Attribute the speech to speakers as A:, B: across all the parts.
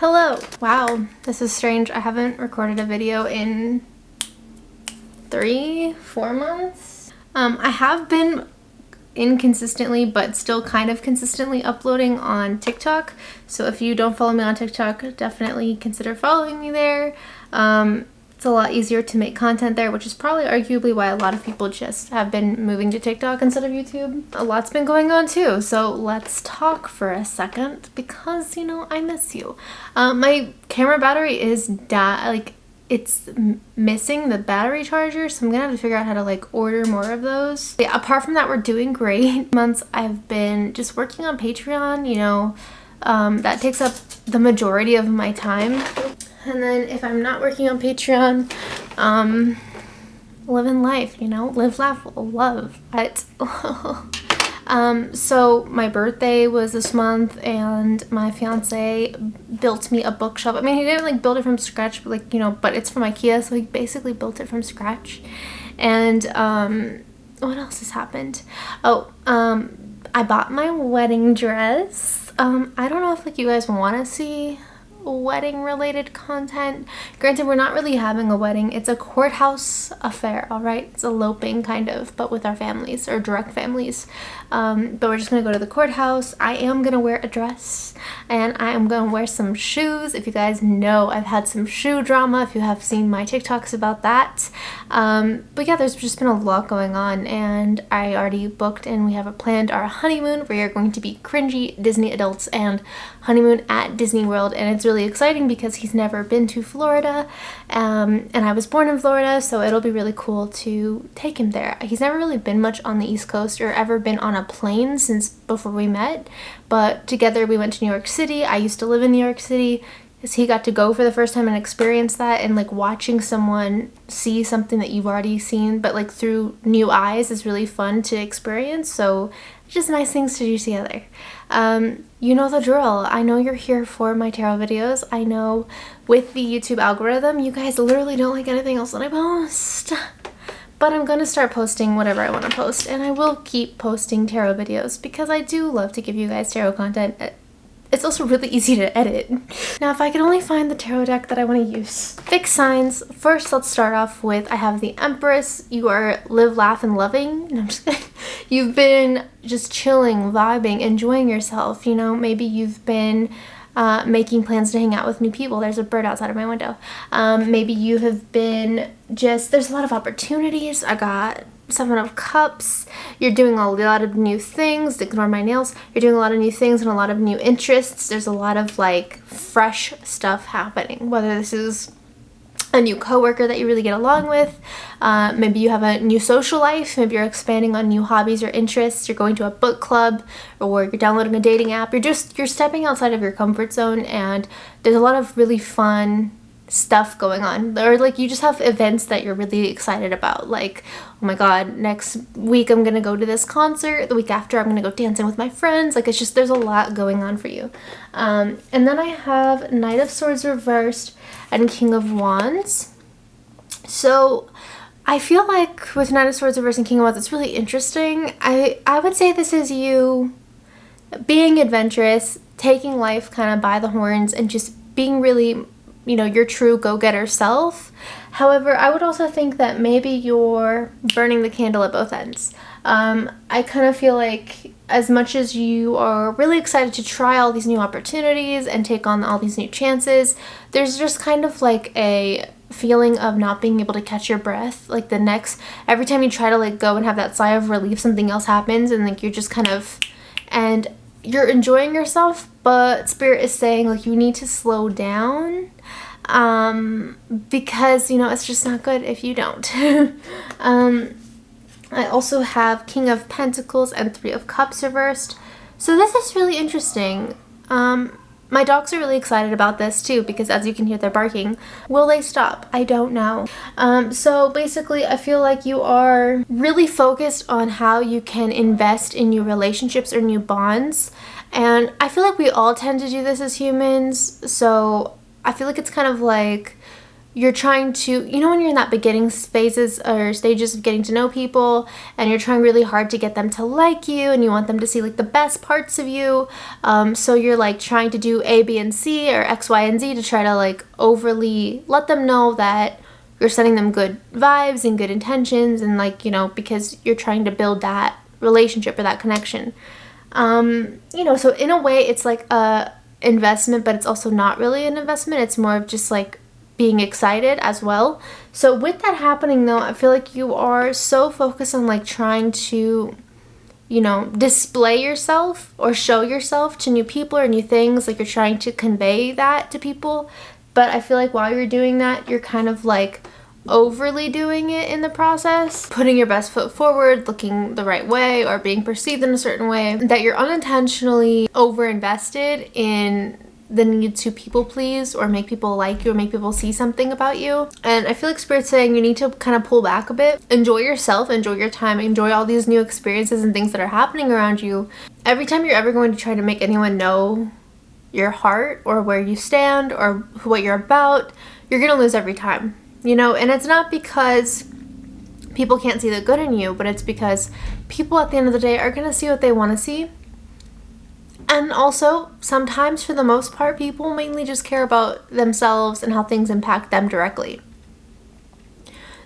A: Hello! Wow, this is strange. I haven't recorded a video in 3-4 months. I have been inconsistently but still kind of consistently uploading on TikTok. So if you don't follow me on TikTok, definitely consider following me there. It's a lot easier to make content there, which is probably arguably why a lot of people just have been moving to TikTok instead of YouTube. A lot's been going on too, so let's talk for a second because, you know, I miss you. My camera battery is it's missing the battery charger, so I'm gonna have to figure out how to like order more of those. Yeah, apart from that, we're doing great. Months I've been just working on Patreon, you know, that takes up the majority of my time. And then if I'm not working on Patreon, living life, you know, live, laugh, love. So my birthday was this month and my fiance built me a bookshelf. I mean, he didn't like build it from scratch, but like, you know, but it's from IKEA, so he basically built it from scratch. And what else has happened? I bought my wedding dress. I don't know if like you guys want to see wedding related content. Granted, we're not really having a wedding. It's a courthouse affair, all right? It's eloping kind of, but with our families or direct families. But we're just gonna go to the courthouse. I am gonna wear a dress and I am gonna wear some shoes. If you guys know, I've had some shoe drama if you have seen my TikToks about that. But yeah, there's just been a lot going on and I already booked and we have planned our honeymoon. We are going to be cringy Disney adults and honeymoon at Disney World, and it's really exciting because he's never been to Florida, and I was born in Florida, so it'll be really cool to take him there. He's never really been much on the East Coast or ever been on a plane since before we met, but together we went to New York City. I used to live in New York City, so he got to go for the first time and experience that, and like watching someone see something that you've already seen but like through new eyes is really fun to experience. So just nice things to do together. You know the drill. I know you're here for my tarot videos. I know with the YouTube algorithm, you guys literally don't like anything else that I post. But I'm gonna start posting whatever I want to post, and I will keep posting tarot videos because I do love to give you guys tarot content. It's also really easy to edit. Now, if I could only find the tarot deck that I want to use. Fixed signs. First, let's start off with, I have the Empress. You are live, laugh, and loving. No, I'm just kidding. You've been just chilling, vibing, enjoying yourself. You know, maybe you've been making plans to hang out with new people. There's a bird outside of my window. Maybe you have been just, there's a lot of opportunities. I got Seven of Cups. You're doing a lot of new things. Ignore my nails. You're doing a lot of new things and a lot of new interests. There's a lot of like fresh stuff happening, whether this is a new coworker that you really get along with. Maybe you have a new social life. Maybe you're expanding on new hobbies or interests. You're going to a book club, or you're downloading a dating app. You're stepping outside of your comfort zone, and there's a lot of really fun stuff going on, or like you just have events that you're really excited about, like, oh my god, next week I'm gonna go to this concert, the week after I'm gonna go dancing with my friends. Like, it's just, there's a lot going on for you. And then I have Knight of Swords reversed and King of Wands. So I feel like with Knight of Swords reversed and King of Wands, it's really interesting. I would say this is you being adventurous, taking life kind of by the horns, and just being really, you know, your true go-getter self. However, I would also think that maybe you're burning the candle at both ends. I kind of feel like as much as you are really excited to try all these new opportunities and take on all these new chances, there's just kind of like a feeling of not being able to catch your breath. Like every time you try to like go and have that sigh of relief, something else happens, and like you're just kind of, and you're enjoying yourself, but Spirit is saying like you need to slow down, because, you know, it's just not good if you don't. I also have King of Pentacles and Three of Cups reversed. So this is really interesting. My dogs are really excited about this too, because as you can hear, they're barking. Will they stop? I don't know. So basically, I feel like you are really focused on how you can invest in new relationships or new bonds. And I feel like we all tend to do this as humans. So I feel like it's kind of like you're trying to, you know, when you're in that beginning phases or stages of getting to know people and you're trying really hard to get them to like you and you want them to see like the best parts of you. So you're like trying to do A, B, and C or X, Y, and Z to try to like overly let them know that you're sending them good vibes and good intentions and like, you know, because you're trying to build that relationship or that connection. You know, so in a way it's like a investment, but it's also not really an investment. It's more of just like being excited as well. So with that happening though, I feel like you are so focused on like trying to, you know, display yourself or show yourself to new people or new things. Like you're trying to convey that to people. But I feel like while you're doing that, you're kind of like overly doing it in the process, putting your best foot forward, looking the right way or being perceived in a certain way, that you're unintentionally over invested in the need to people please or make people like you or make people see something about you. And I feel like Spirit's saying you need to kind of pull back a bit, enjoy yourself, enjoy your time, enjoy all these new experiences and things that are happening around you. Every time you're ever going to try to make anyone know your heart or where you stand or what you're about, you're gonna lose every time, you know. And it's not because people can't see the good in you, but it's because people at the end of the day are gonna see what they want to see. And also, sometimes, for the most part, people mainly just care about themselves and how things impact them directly.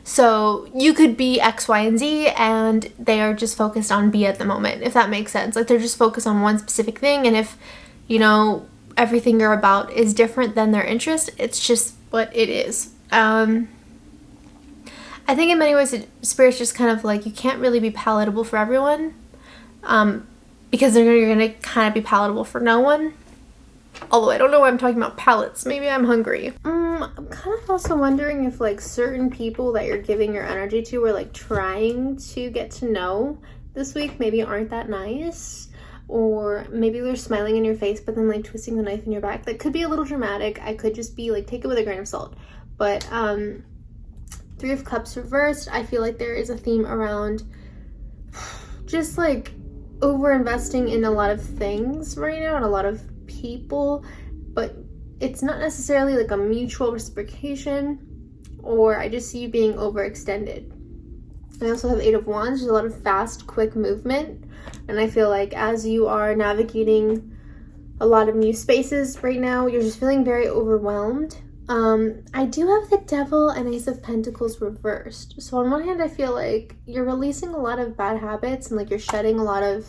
A: So you could be X, Y, and Z, and they are just focused on B at the moment, if that makes sense. Like, they're just focused on one specific thing, and if, you know, everything you're about is different than their interest, it's just what it is. I think in many ways, Spirit's just kind of like, you can't really be palatable for everyone. Because you're going to kind of be palatable for no one. Although I don't know why I'm talking about palates. Maybe I'm hungry. I'm kind of also wondering if like certain people that you're giving your energy to or like trying to get to know this week maybe aren't that nice. Or maybe they're smiling in your face but then like twisting the knife in your back. That could be a little dramatic. I could just be like, take it with a grain of salt. But Three of Cups reversed. I feel like there is a theme around just like over investing in a lot of things right now and a lot of people, but it's not necessarily like a mutual reciprocation, or I just see you being overextended. I also have Eight of Wands. There's a lot of fast, quick movement, and I feel like as you are navigating a lot of new spaces right now, you're just feeling very overwhelmed. I do have the Devil and Ace of Pentacles reversed. So on one hand, I feel like you're releasing a lot of bad habits and like you're shedding a lot of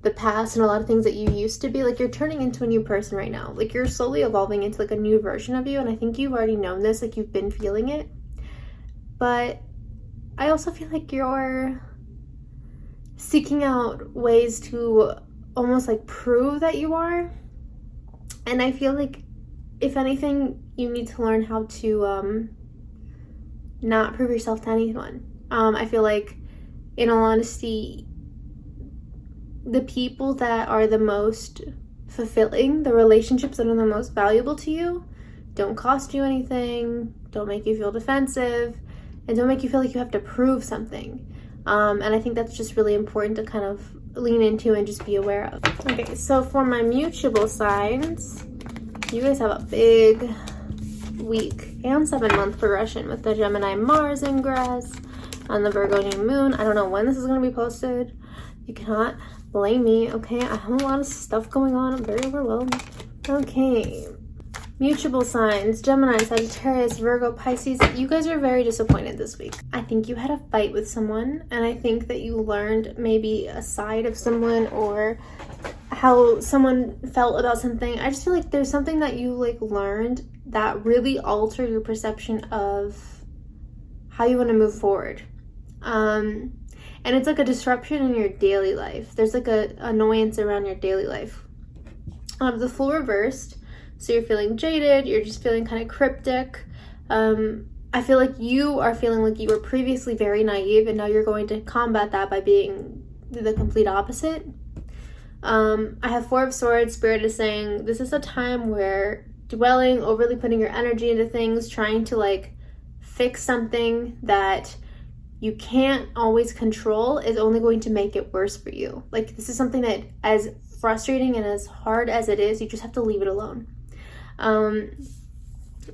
A: the past and a lot of things that you used to be. Like you're turning into a new person right now. Like you're slowly evolving into like a new version of you. And I think you've already known this, like you've been feeling it. But I also feel like you're seeking out ways to almost like prove that you are. And I feel like if anything, you need to learn how to not prove yourself to anyone. I feel like, in all honesty, the people that are the most fulfilling, the relationships that are the most valuable to you, don't cost you anything, don't make you feel defensive, and don't make you feel like you have to prove something. And I think that's just really important to kind of lean into and just be aware of. Okay, so for my mutable signs, you guys have a big week and 7-month progression with the Gemini Mars ingress on the Virgo new moon. I don't know when this is going to be posted. You cannot blame me, okay? I have a lot of stuff going on. I'm very overwhelmed. Okay. Mutable signs, Gemini, Sagittarius, Virgo, Pisces. You guys are very disappointed this week. I think you had a fight with someone, and I think that you learned maybe a side of someone or how someone felt about something. I just feel like there's something that you like learned that really altered your perception of how you want to move forward. And it's like a disruption in your daily life. There's like a annoyance around your daily life. The Fool reversed. So you're feeling jaded, you're just feeling kind of cryptic. I feel like you are feeling like you were previously very naive and now you're going to combat that by being the complete opposite. I have Four of Swords. Spirit is saying this is a time where dwelling, overly putting your energy into things, trying to like fix something that you can't always control is only going to make it worse for you. Like this is something that, as frustrating and as hard as it is, you just have to leave it alone.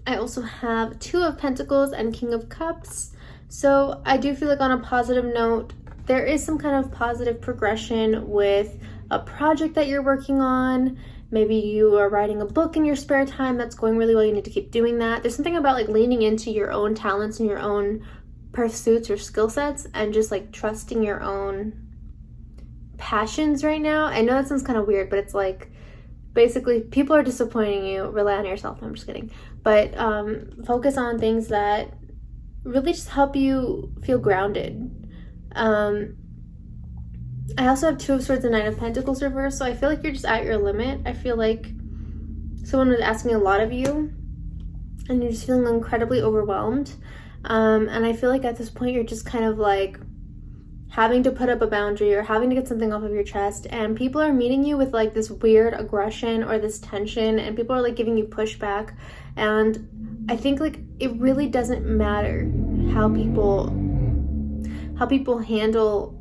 A: I also have Two of Pentacles and King of Cups. So I do feel like on a positive note, there is some kind of positive progression with a project that you're working on. Maybe you are writing a book in your spare time that's going really well. You need to keep doing that. There's something about like leaning into your own talents and your own pursuits or skill sets and just like trusting your own passions right now. I know that sounds kind of weird, but it's like basically people are disappointing you. Rely on yourself. I'm just kidding. But focus on things that really just help you feel grounded. I also have Two of Swords and Nine of Pentacles reversed, so I feel like you're just at your limit. I feel like someone was asking a lot of you and you're just feeling incredibly overwhelmed. And I feel like at this point you're just kind of like having to put up a boundary or having to get something off of your chest, and people are meeting you with like this weird aggression or this tension, and people are like giving you pushback. And I think like it really doesn't matter how people handle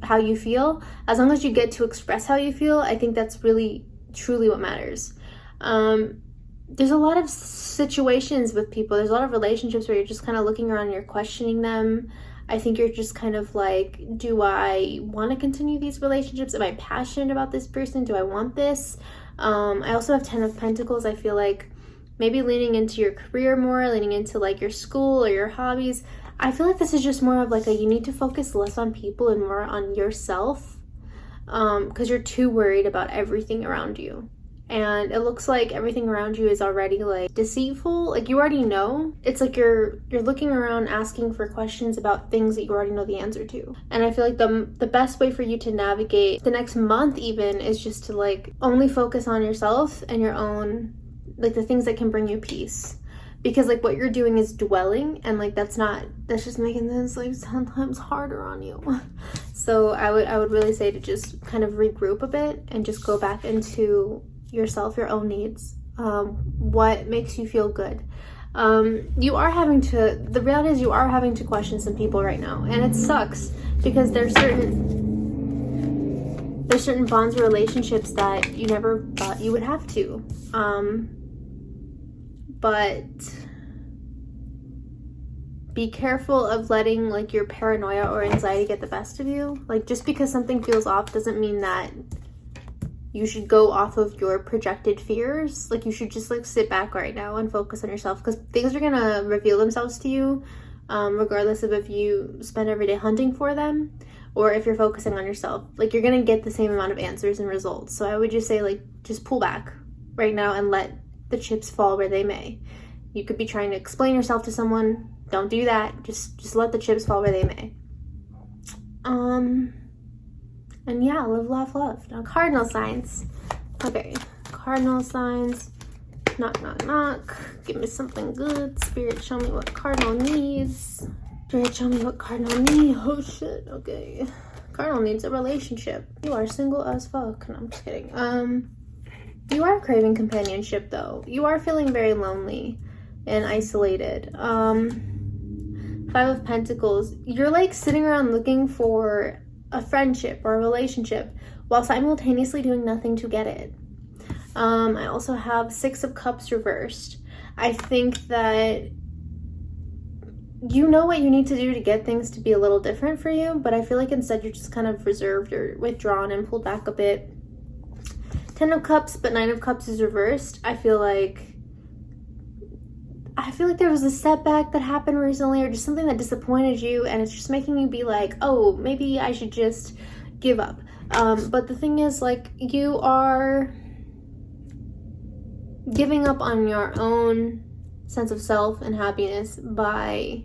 A: how you feel, as long as you get to express how you feel. I think that's really truly what matters. There's a lot of situations with people, there's a lot of relationships where you're just kind of looking around and you're questioning them. I think you're just kind of like, do I want to continue these relationships? Am I passionate about this person? Do I want this? I also have 10 of Pentacles. I feel like maybe leaning into your career more, leaning into like your school or your hobbies. I feel like this is just more of like you need to focus less on people and more on yourself, because you're too worried about everything around you. And it looks like everything around you is already like deceitful. Like you already know. It's like you're looking around asking for questions about things that you already know the answer to. And I feel like the best way for you to navigate the next month even is just to like only focus on yourself and your own, like the things that can bring you peace. Because like what you're doing is dwelling, and like that's just making this like sometimes harder on you. So I would really say to just kind of regroup a bit and just go back into yourself, your own needs, what makes you feel good. The reality is you are having to question some people right now, and it sucks because there's certain bonds or relationships that you never thought you would have to. But be careful of letting like your paranoia or anxiety get the best of you. Like just because something feels off doesn't mean that you should go off of your projected fears. Like you should just like sit back right now and focus on yourself, because things are gonna reveal themselves to you, regardless of if you spend every day hunting for them or if you're focusing on yourself. Like you're gonna get the same amount of answers and results. So I would just say like just pull back right now and let the chips fall where they may. You could be trying to explain yourself to someone. Don't do that. Just let the chips fall where they may. And yeah, live, laugh, love. Now Cardinal signs. Okay, Cardinal signs. Knock, knock, knock. Give me something good. Spirit, show me what Cardinal needs. Spirit, show me what Cardinal needs. Oh shit, okay. Cardinal needs a relationship. You are single as fuck. No, I'm just kidding. You are craving companionship though. You are feeling very lonely and isolated. 5 of Pentacles. You're like sitting around looking for a friendship or a relationship while simultaneously doing nothing to get it. I also have 6 of Cups reversed. I think that you know what you need to do to get things to be a little different for you, but I feel like instead you're just kind of reserved or withdrawn and pulled back a bit. 10 of Cups, but 9 of Cups is reversed. I feel like there was a setback that happened recently, or just something that disappointed you, and it's just making you be like, oh, maybe I should just give up. But the thing is, like, you are giving up on your own sense of self and happiness by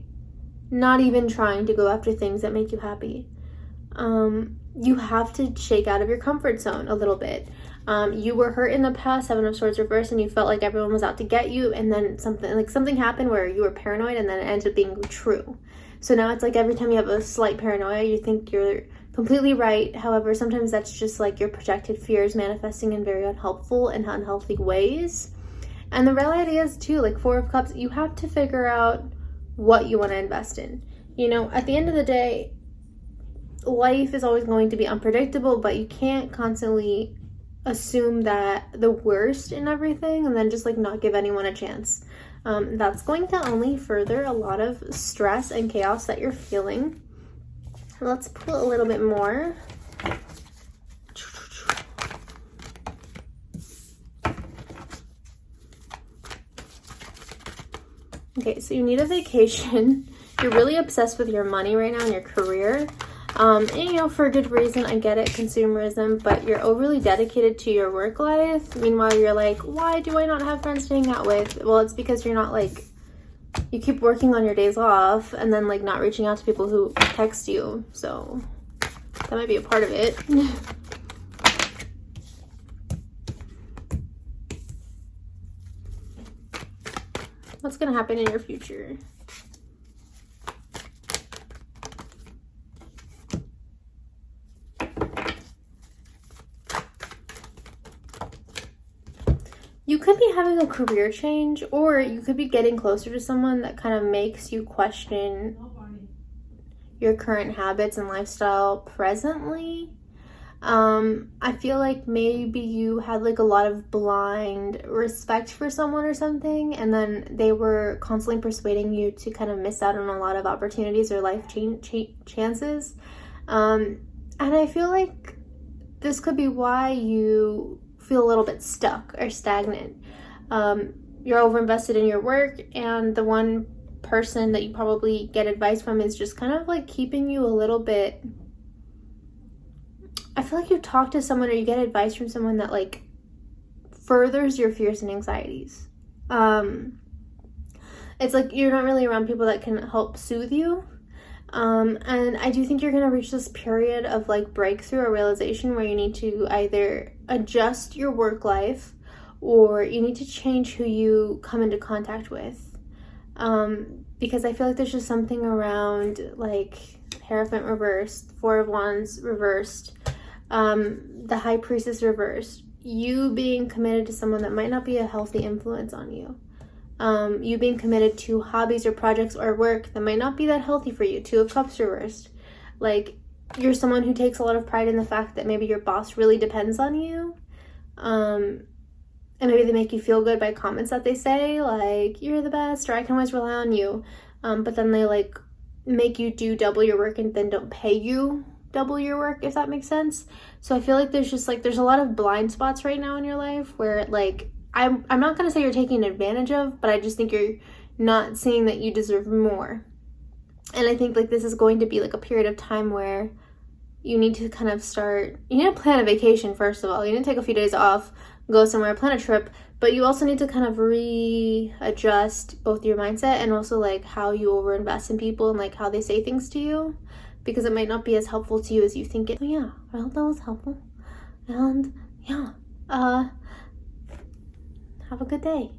A: not even trying to go after things that make you happy. You have to shake out of your comfort zone a little bit. You were hurt in the past, 7 of Swords reversed, and you felt like everyone was out to get you, and then something happened where you were paranoid, and then it ended up being true. So now it's like every time you have a slight paranoia, you think you're completely right. However, sometimes that's just like your projected fears manifesting in very unhelpful and unhealthy ways. And the reality is too, like 4 of Cups, you have to figure out what you want to invest in. You know, at the end of the day, life is always going to be unpredictable, but you can't constantly assume that the worst in everything and then just like not give anyone a chance. That's going to only further a lot of stress and chaos that you're feeling. Let's pull a little bit more. Okay, so you need a vacation. You're really obsessed with your money right now and your career. And, you know, for a good reason, I get it, consumerism, but you're overly dedicated to your work life. Meanwhile, you're like, why do I not have friends to hang out with? Well, it's because you're not like, you keep working on your days off and then like not reaching out to people who text you. So that might be a part of it. What's going to happen in your future? You could be having a career change, or you could be getting closer to someone that kind of makes you question your current habits and lifestyle presently. I feel like maybe you had like a lot of blind respect for someone or something, and then they were constantly persuading you to kind of miss out on a lot of opportunities or life chances. And I feel like this could be why you feel a little bit stuck or stagnant. You're overinvested in your work, and the one person that you probably get advice from is just kind of like keeping you a little bit. I feel like you talk to someone or you get advice from someone that like furthers your fears and anxieties. It's like you're not really around people that can help soothe you. And I do think you're going to reach this period of like breakthrough or realization where you need to either adjust your work life or you need to change who you come into contact with. Because I feel like there's just something around like Hierophant reversed, Four of Wands reversed, the High Priestess reversed. You being committed to someone that might not be a healthy influence on you. You being committed to hobbies or projects or work that might not be that healthy for you. Two of Cups reversed. Like, you're someone who takes a lot of pride in the fact that maybe your boss really depends on you. And maybe they make you feel good by comments that they say, like, you're the best, or I can always rely on you. But then they, like, make you do double your work and then don't pay you double your work, if that makes sense. So I feel like there's just, like, there's a lot of blind spots right now in your life where, like, I'm not going to say you're taking advantage of, but I just think you're not seeing that you deserve more. And I think like this is going to be like a period of time where you need to kind of start, you need to plan a vacation first of all. You need to take a few days off, go somewhere, plan a trip, but you also need to kind of readjust both your mindset and also like how you overinvest in people and like how they say things to you, because it might not be as helpful to you as you think it. So yeah, I hope that was helpful. And yeah, have a good day.